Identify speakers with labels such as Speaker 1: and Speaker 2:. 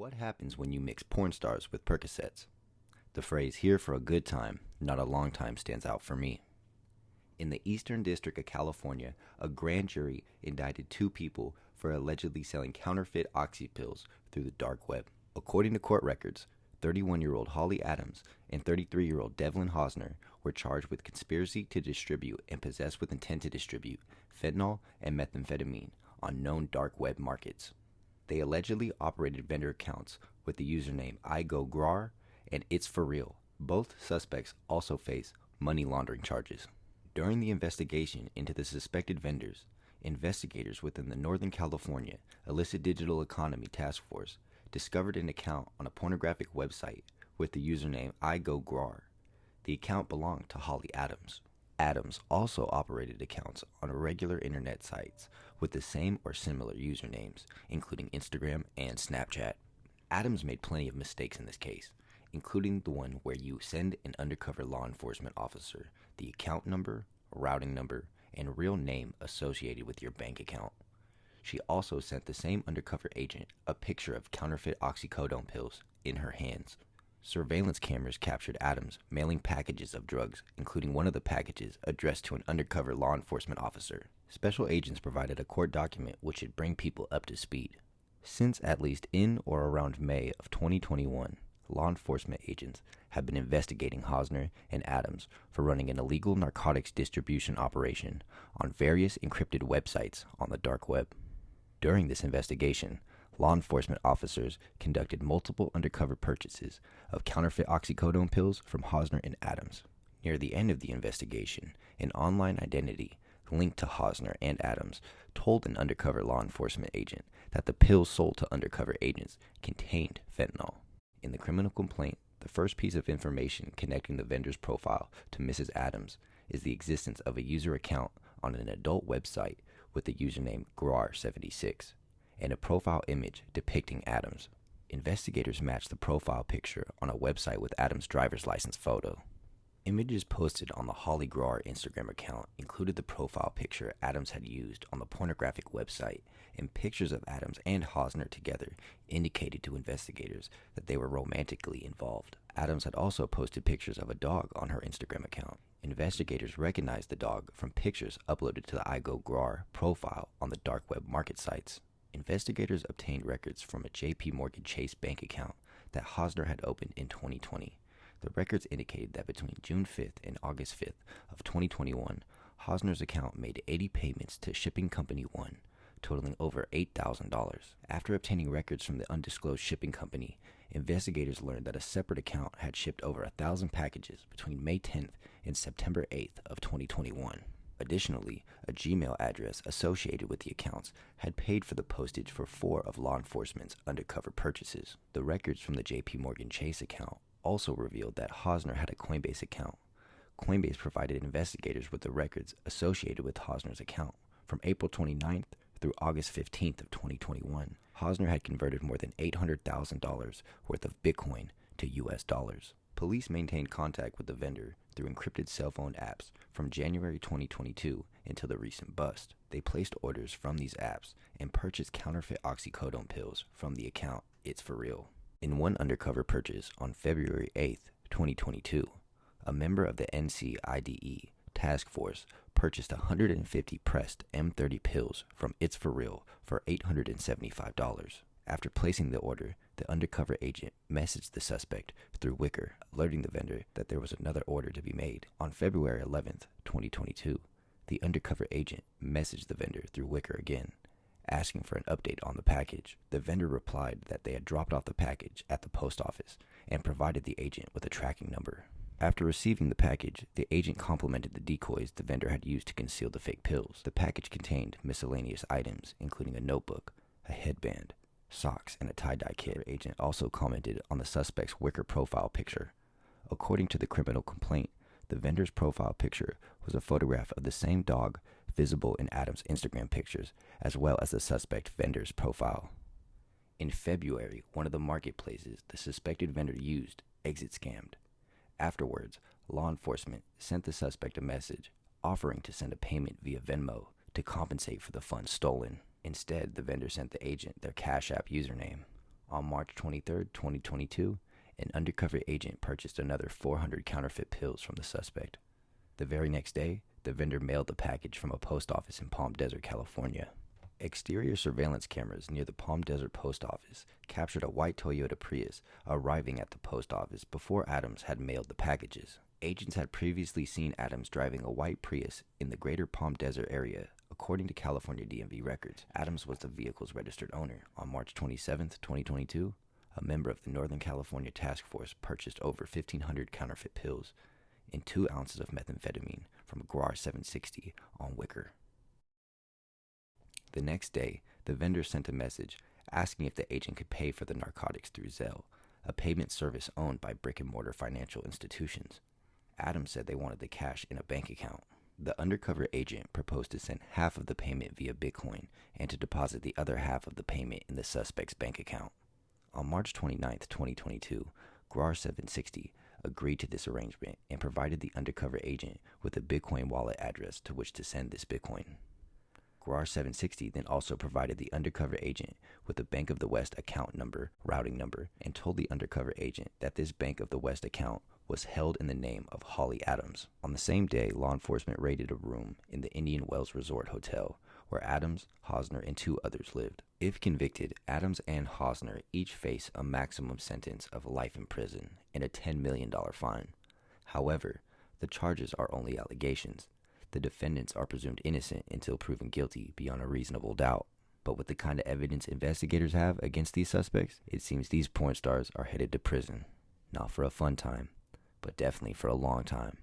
Speaker 1: What happens when you mix porn stars with Percocets? The phrase here for a good time, not a long time stands out for me. In the Eastern District of California, a grand jury indicted two people for allegedly selling counterfeit oxy pills through the dark web. According to court records, 31-year-old Holly Adams and 33-year-old Devlin Hosner were charged with conspiracy to distribute and possess with intent to distribute fentanyl and methamphetamine on known dark web markets. They allegedly operated vendor accounts with the username IGoGrar and It's For Real. Both suspects also face money laundering charges. During the investigation into the suspected vendors, investigators within the Northern California Illicit Digital Economy Task Force discovered an account on a pornographic website with the username IGoGrar. The account belonged to Holly Adams. Adams also operated accounts on regular internet sites with the same or similar usernames, including Instagram and Snapchat. Adams made plenty of mistakes in this case, including the one where you send an undercover law enforcement officer the account number, routing number, and real name associated with your bank account. She also sent the same undercover agent a picture of counterfeit oxycodone pills in her hands. Surveillance cameras captured Adams mailing packages of drugs, including one of the packages addressed to an undercover law enforcement officer. Special agents provided a court document which should bring people up to speed. Since at least in or around May of 2021, law enforcement agents have been investigating Hosner and Adams for running an illegal narcotics distribution operation on various encrypted websites on the dark web. During this investigation, law enforcement officers conducted multiple undercover purchases of counterfeit oxycodone pills from Hosner and Adams. Near the end of the investigation, an online identity linked to Hosner and Adams told an undercover law enforcement agent that the pills sold to undercover agents contained fentanyl. In the criminal complaint, the first piece of information connecting the vendor's profile to Mrs. Adams is the existence of a user account on an adult website with the username Grar76 and a profile image depicting Adams. Investigators matched the profile picture on a website with Adams' driver's license photo. Images posted on the Holly Grar Instagram account included the profile picture Adams had used on the pornographic website, and pictures of Adams and Hosner together indicated to investigators that they were romantically involved. Adams had also posted pictures of a dog on her Instagram account. Investigators recognized the dog from pictures uploaded to the IGoGrar profile on the dark web market sites. Investigators obtained records from a JP Morgan Chase bank account that Hosner had opened in 2020. The records indicated that between June 5th and August 5th of 2021, Hosner's account made 80 payments to Shipping Company 1, totaling over $8,000. After obtaining records from the undisclosed shipping company, investigators learned that a separate account had shipped over 1,000 packages between May 10th and September 8th of 2021. Additionally, a Gmail address associated with the accounts had paid for the postage for 4 of law enforcement's undercover purchases. The records from the JP Morgan Chase account also revealed that Hosner had a Coinbase account. Coinbase provided investigators with the records associated with Hosner's account. From April 29th through August 15th of 2021, Hosner had converted more than $800,000 worth of Bitcoin to US dollars. Police maintained contact with the vendor through encrypted cell phone apps from January 2022 until the recent bust. They placed orders from these apps and purchased counterfeit oxycodone pills from the account It's For Real. In one undercover purchase on February 8th, 2022, a member of the NCIDE task force purchased 150 pressed M30 pills from It's For Real for $875. After placing the order, the undercover agent messaged the suspect through Wicker, alerting the vendor that there was another order to be made. On February 11th, 2022, the undercover agent messaged the vendor through Wicker again, asking for an update on the package. The vendor replied that they had dropped off the package at the post office and provided the agent with a tracking number. After receiving the package, the agent complimented the decoys the vendor had used to conceal the fake pills. The package contained miscellaneous items, including a notebook, a headband, socks, and a tie-dye kit. The agent also commented on the suspect's Wicker profile picture. According to the criminal complaint, the vendor's profile picture was a photograph of the same dog visible in Adams' Instagram pictures, as well as the suspect vendor's profile. In February, one of the marketplaces the suspected vendor used exit scammed. Afterwards, law enforcement sent the suspect a message offering to send a payment via Venmo to compensate for the funds stolen. Instead, the vendor sent the agent their Cash App username. On March 23, 2022, an undercover agent purchased another 400 counterfeit pills from the suspect. The very next day, the vendor mailed the package from a post office in Palm Desert, California. Exterior surveillance cameras near the Palm Desert post office captured a white Toyota Prius arriving at the post office before Adams had mailed the packages. Agents had previously seen Adams driving a white Prius in the greater Palm Desert area. According to California DMV records, Adams was the vehicle's registered owner. On March 27, 2022, a member of the Northern California Task Force purchased over 1,500 counterfeit pills and 2 ounces of methamphetamine from a Guar 760 on Wicker. The next day, the vendor sent a message asking if the agent could pay for the narcotics through Zelle, a payment service owned by brick-and-mortar financial institutions. Adams said they wanted the cash in a bank account. The undercover agent proposed to send half of the payment via Bitcoin and to deposit the other half of the payment in the suspect's bank account. On March 29, 2022, Guar 760 agreed to this arrangement and provided the undercover agent with a Bitcoin wallet address to which to send this Bitcoin. Guar 760 then also provided the undercover agent with a Bank of the West account number, routing number, and told the undercover agent that this Bank of the West account was held in the name of Holly Adams. On the same day, law enforcement raided a room in the Indian Wells Resort Hotel where Adams, Hosner, and 2 others lived. If convicted, Adams and Hosner each face a maximum sentence of life in prison and a $10 million fine. However, the charges are only allegations. The defendants are presumed innocent until proven guilty beyond a reasonable doubt. But with the kind of evidence investigators have against these suspects, it seems these porn stars are headed to prison. Not for a fun time, but definitely for a long time.